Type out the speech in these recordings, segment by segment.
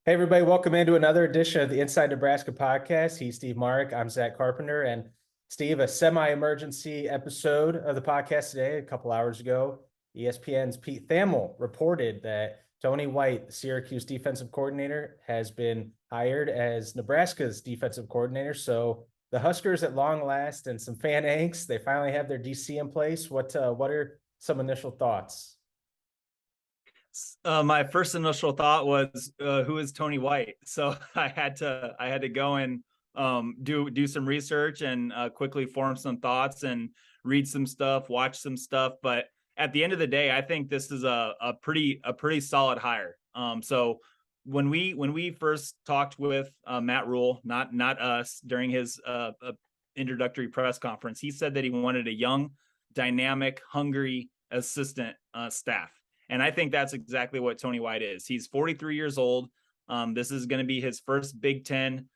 Hey, everybody, welcome into another edition of the Inside Nebraska podcast. He's Steve Marik. I'm Zack Carpenter. And Steve, a semi-emergency episode of the podcast today, a couple hours ago, ESPN's Pete Thamel reported that Tony White, the Syracuse defensive coordinator, has been hired as Nebraska's defensive coordinator. So the Huskers at long last and some fan angst, they finally have their DC in place. What are some initial thoughts? My first initial thought was, who is Tony White? So I had to go and do some research and quickly form some thoughts and read some stuff, watch some stuff. But at the end of the day, I think this is a pretty solid hire. So when we first talked with Matt Rule, not us, during his introductory press conference, he said that he wanted a young, dynamic, hungry assistant staff. And I think that's exactly what Tony White is. He's 43 years old. This is going to be his first Big Ten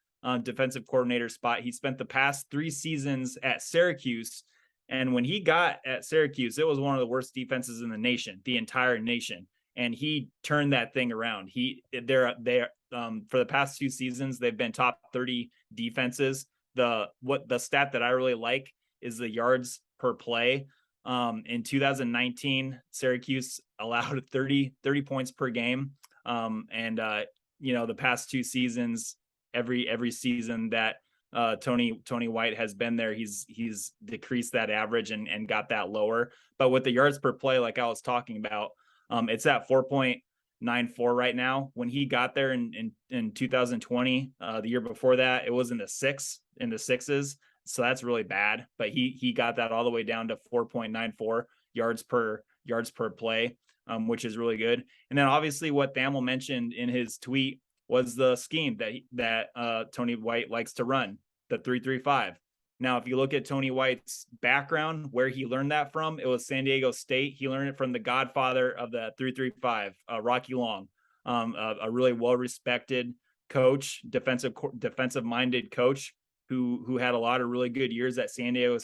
defensive coordinator spot. He spent the past 3 seasons at Syracuse. And when he got at Syracuse, it was one of the worst defenses in the nation, the entire nation. And he turned that thing around. They're for the past 2 seasons, they've been top 30 defenses. The stat that I really like is the yards per play. In 2019, Syracuse allowed 30 points per game. The past 2 seasons, every season that Tony White has been there, he's decreased that average and got that lower. But with the yards per play, like I was talking about, it's at 4.94 right now. When he got there in 2020, the year before that, it was in the sixes. So that's really bad, but he got that all the way down to 4.94 yards per play, which is really good. And then obviously what Thamel mentioned in his tweet was the scheme that Tony White likes to run, the 3-3-5. Now, if you look at Tony White's background, where he learned that from, it was San Diego State. He learned it from the godfather of the 3-3-5, Rocky Long, a really well-respected coach, defensive-minded coach, who had a lot of really good years at San Diego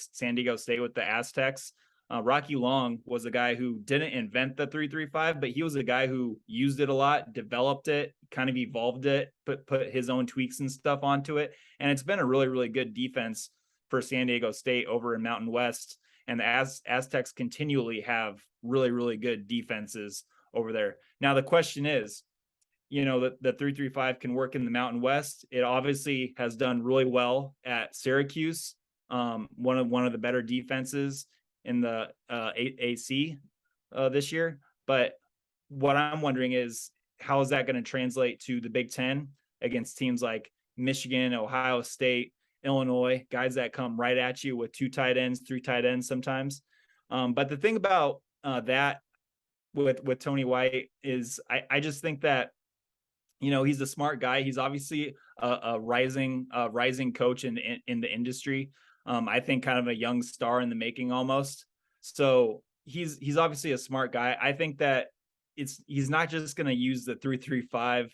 State with the Aztecs. Rocky Long was a guy who didn't invent the 3-3-5, but he was a guy who used it a lot, developed it, kind of evolved it, put his own tweaks and stuff onto it. And it's been a really, really good defense for San Diego State over in Mountain West. And the Aztecs continually have really, really good defenses over there. Now, the question is, the 3-3-5 can work in the Mountain West. It obviously has done really well at Syracuse, one of the better defenses in the AC this year. But what I'm wondering is, how is that going to translate to the Big Ten against teams like Michigan, Ohio State, Illinois, guys that come right at you with 2 tight ends, 3 tight ends sometimes. But the thing about that with Tony White is I just think that, he's a smart guy. He's obviously a rising coach in the industry. I think kind of a young star in the making almost. So he's obviously a smart guy. I think that he's not just going to use the 3-3-5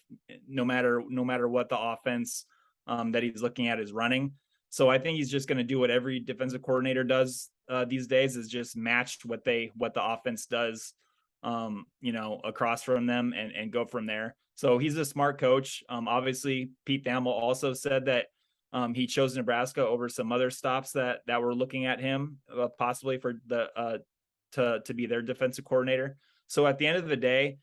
no matter what the offense that he's looking at is running. So I think he's just going to do what every defensive coordinator does these days, is just match what the offense does, across from them and go from there. So he's a smart coach. Obviously, Pete Thamel also said that he chose Nebraska over some other stops that were looking at him possibly for to be their defensive coordinator. So at the end of the day,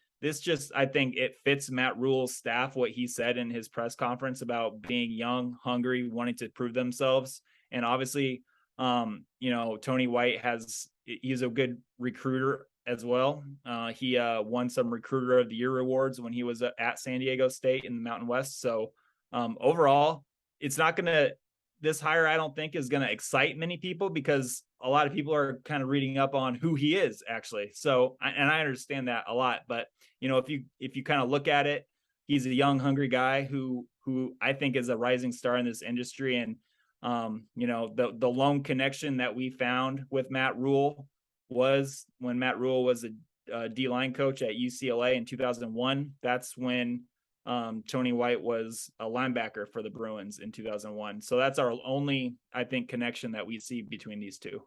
I think it fits Matt Rule's staff, what he said in his press conference about being young, hungry, wanting to prove themselves. And obviously, Tony White he's a good recruiter as well. He won some Recruiter of the Year awards when he was at San Diego State in the Mountain West. So overall, this hire, I don't think, is going to excite many people, because a lot of people are kind of reading up on who he is actually. So, and I understand that a lot, but if you kind of look at it, he's a young, hungry guy who I think is a rising star in this industry. And the lone connection that we found with Matt Rule was when Matt Rule was a D-line coach at UCLA in 2001. That's when Tony White was a linebacker for the Bruins in 2001. So that's our only, I think, connection that we see between these two.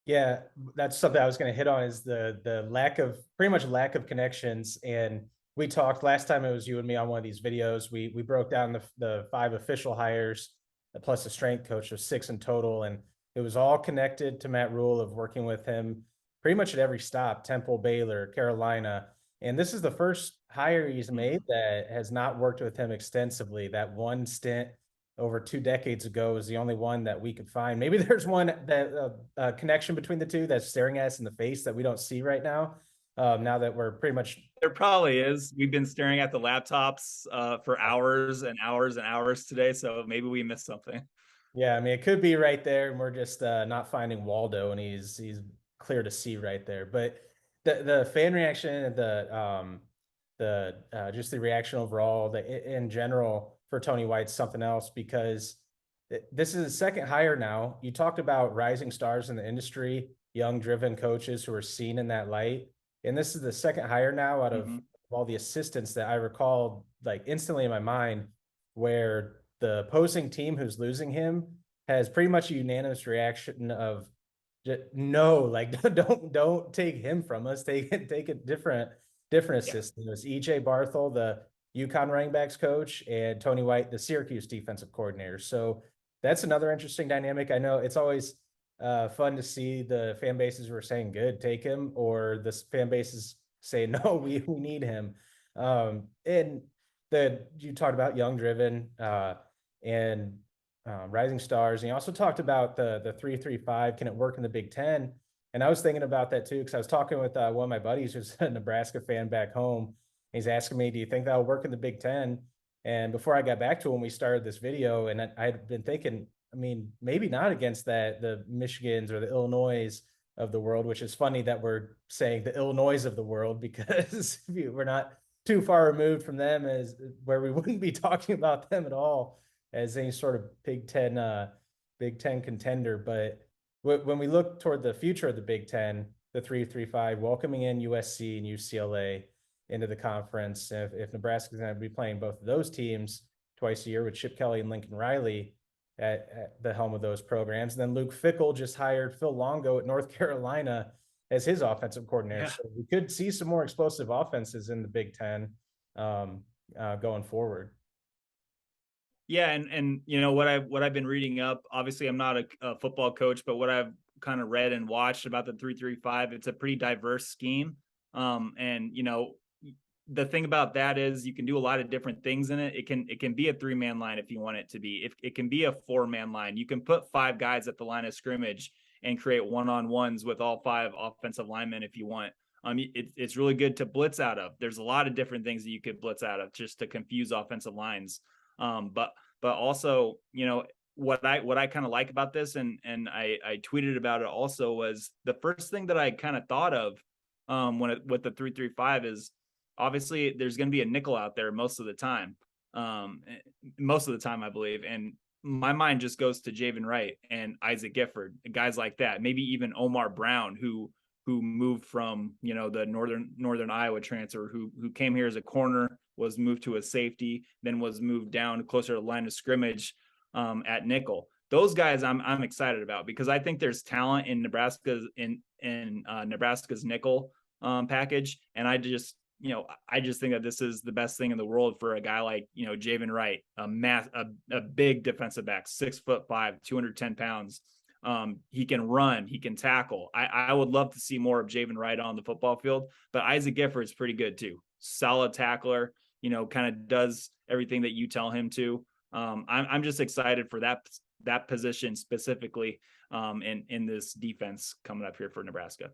Yeah, that's something I was going to hit on, is the lack of connections. And we talked last time, it was you and me on one of these videos. We broke down the 5 official hires plus a strength coach of 6 in total, and it was all connected to Matt Rule of working with him pretty much at every stop: Temple, Baylor, Carolina. And this is the first hire he's made that has not worked with him extensively. That one stint over 2 decades ago is the only one that we could find. Maybe there's one that connection between the two that's staring at us in the face that we don't see right now. Now that we're pretty much, there probably is. We've been staring at the laptops for hours and hours and hours today, so maybe we missed something. yeah, I mean, it could be right there, and we're just not finding Waldo, and he's clear to see right there. But the fan reaction and the just the reaction overall, in general for Tony White's something else, because this is his second hire now. You talked about rising stars in the industry, young driven coaches who are seen in that light, and this is the second hire now out of all the assistants that I recall like instantly in my mind, where the opposing team who's losing him has pretty much a unanimous reaction of no, like don't take him from us. Take a different assistant. It was EJ Barthel, the UConn running backs coach, and Tony White, the Syracuse defensive coordinator. So that's another interesting dynamic. I know it's always fun to see the fan bases who are saying good, take him, or the fan bases say no, we need him. And you talked about young driven and rising stars, and you also talked about the 3-3-5. Can it work in the Big Ten? And I was thinking about that too, because I was talking with one of my buddies who's a Nebraska fan back home. He's asking me, do you think that'll work in the Big Ten? And before I got back to him, we started this video, and I'd been thinking, I mean, maybe not against the Michigans or the Illinois of the world, which is funny that we're saying the Illinois of the world, because we're not too far removed from them, as where we wouldn't be talking about them at all as any sort of Big Ten contender. But when we look toward the future of the Big Ten, the 3-3-5, welcoming in USC and UCLA into the conference, if Nebraska's going to be playing both of those teams twice a year with Chip Kelly and Lincoln Riley at the helm of those programs. And then Luke Fickell just hired Phil Longo at North Carolina as his offensive coordinator. Yeah. So we could see some more explosive offenses in the Big Ten going forward. Yeah, and you know what I've been reading up. Obviously, I'm not a football coach, but what I've kind of read and watched about the 3-3-5, it's a pretty diverse scheme. And you know, the thing about that is you can do a lot of different things in it. It can be a 3-man line if you want it to be. If it can be a 4-man line, you can put 5 guys at the line of scrimmage and create one-on-ones with all 5 offensive linemen if you want. It's really good to blitz out of. There's a lot of different things that you could blitz out of just to confuse offensive lines. But also, you know, what I kind of like about this, and I tweeted about it also, was the first thing that I kind of thought of with the 3-3-5 is, obviously there's going to be a nickel out there most of the time, I believe. And my mind just goes to Javen Wright and Isaac Gifford, guys like that. Maybe even Omar Brown, who moved from, you know, the northern Iowa transfer, who came here as a corner, was moved to a safety, then was moved down closer to the line of scrimmage at nickel. Those guys I'm excited about, because I think there's talent in Nebraska's Nebraska's nickel package, and I just think that this is the best thing in the world for a guy like, you know, Javen Wright, a big defensive back, 6'5", 210 pounds. He can run, he can tackle. I would love to see more of Javen Wright on the football field, but Isaac Gifford is pretty good too. Solid tackler, you know, kind of does everything that you tell him to. I'm just excited for that position specifically in this defense coming up here for Nebraska.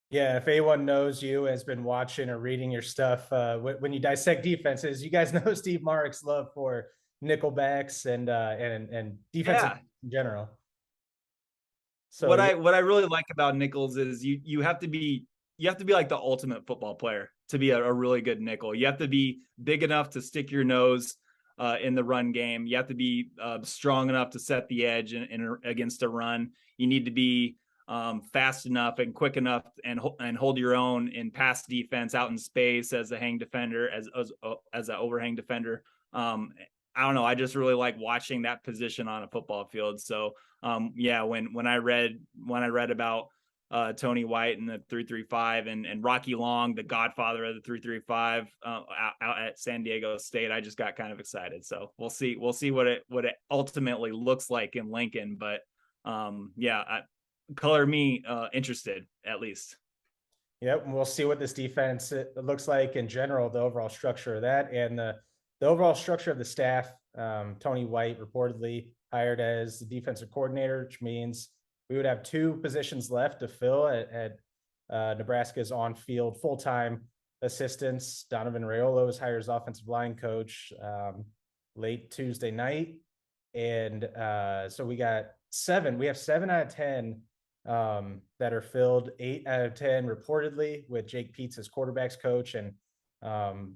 Yeah, if anyone knows you, has been watching or reading your stuff, when you dissect defenses, you guys know Steve Marik's love for Nickelbacks and defense in general. So what I really like about nickels is you have to be like the ultimate football player to be a really good nickel. You have to be big enough to stick your nose in the run game. You have to be strong enough to set the edge in against a run. You need to be fast enough and quick enough and hold your own in pass defense out in space as a hang defender, as an overhang defender. I don't know. I just really like watching that position on a football field. So yeah, when I read about Tony White in the 3-3-5 and Rocky Long, the godfather of the 3-3-5 out at San Diego State. I just got kind of excited. So we'll see what it ultimately looks like in Lincoln. But color me interested at least. Yep, and we'll see what this defense looks like in general, the overall structure of that, and the overall structure of the staff. Tony White reportedly hired as the defensive coordinator, which means we would have 2 positions left to fill at Nebraska's on-field full-time assistants. Donovan Raiolo was hired as offensive line coach late Tuesday night, and so we got 7. We have 7 out of 10 that are filled. 8 out of 10 reportedly with Jake Peetz as quarterbacks coach, and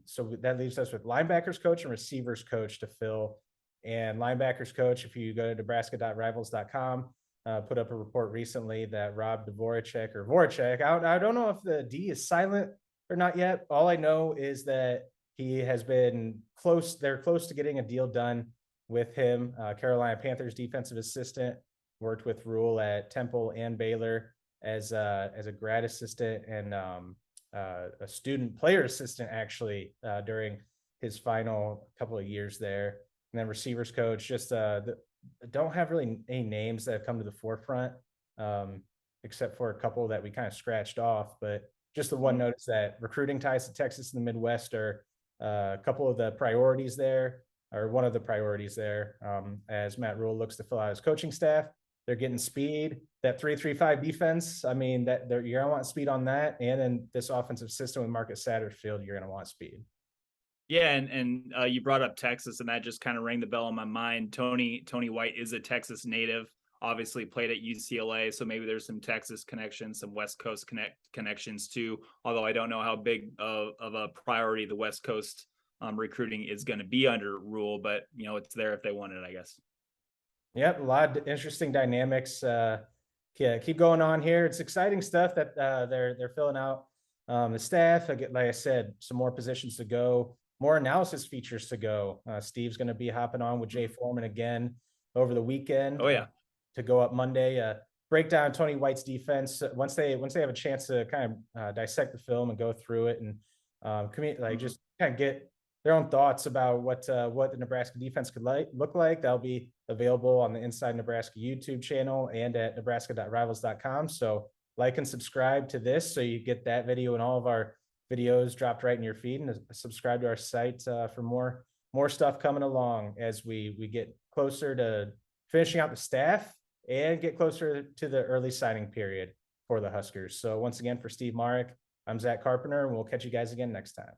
so that leaves us with linebackers coach and receivers coach to fill. And linebackers coach, if you go to nebraska.rivals.com, put up a report recently that Rob Voracek, I don't know if the D is silent or not yet. All I know is that he has been close. They're close to getting a deal done with him. Carolina Panthers defensive assistant, worked with Rule at Temple and Baylor as a grad assistant and a student player assistant actually during his final couple of years there. And then receivers coach, just don't have really any names that have come to the forefront, except for a couple that we kind of scratched off. But just the one notice that recruiting ties to Texas and the Midwest are a couple of the priorities there, or one of the priorities there, as Matt Rule looks to fill out his coaching staff. They're getting speed. That 3-3-5 defense, I mean, you're gonna want speed on that, and then this offensive system with Marcus Satterfield, you're gonna want speed. Yeah, and you brought up Texas, and that just kind of rang the bell in my mind. Tony White is a Texas native, obviously played at UCLA, so maybe there's some Texas connections, some West Coast connections too. Although I don't know how big of a priority the West Coast recruiting is going to be under Rule, but it's there if they want it, I guess. Yep, a lot of interesting dynamics. Keep going on here. It's exciting stuff that they're filling out. The staff, like I said, some more positions to go, more analysis features to go. Steve's going to be hopping on with Jay Foreman again over the weekend. Oh yeah, to go up Monday. Break down Tony White's defense once they have a chance to kind of dissect the film and go through it and just kind of get their own thoughts about what the Nebraska defense could look like. That'll be available on the Inside Nebraska YouTube channel and at nebraska.rivals.com. So like and subscribe to this so you get that video and all of our videos dropped right in your feed, and subscribe to our site for more stuff coming along as we get closer to finishing out the staff and get closer to the early signing period for the Huskers. So once again, for Steve Marik, I'm Zack Carpenter, and we'll catch you guys again next time.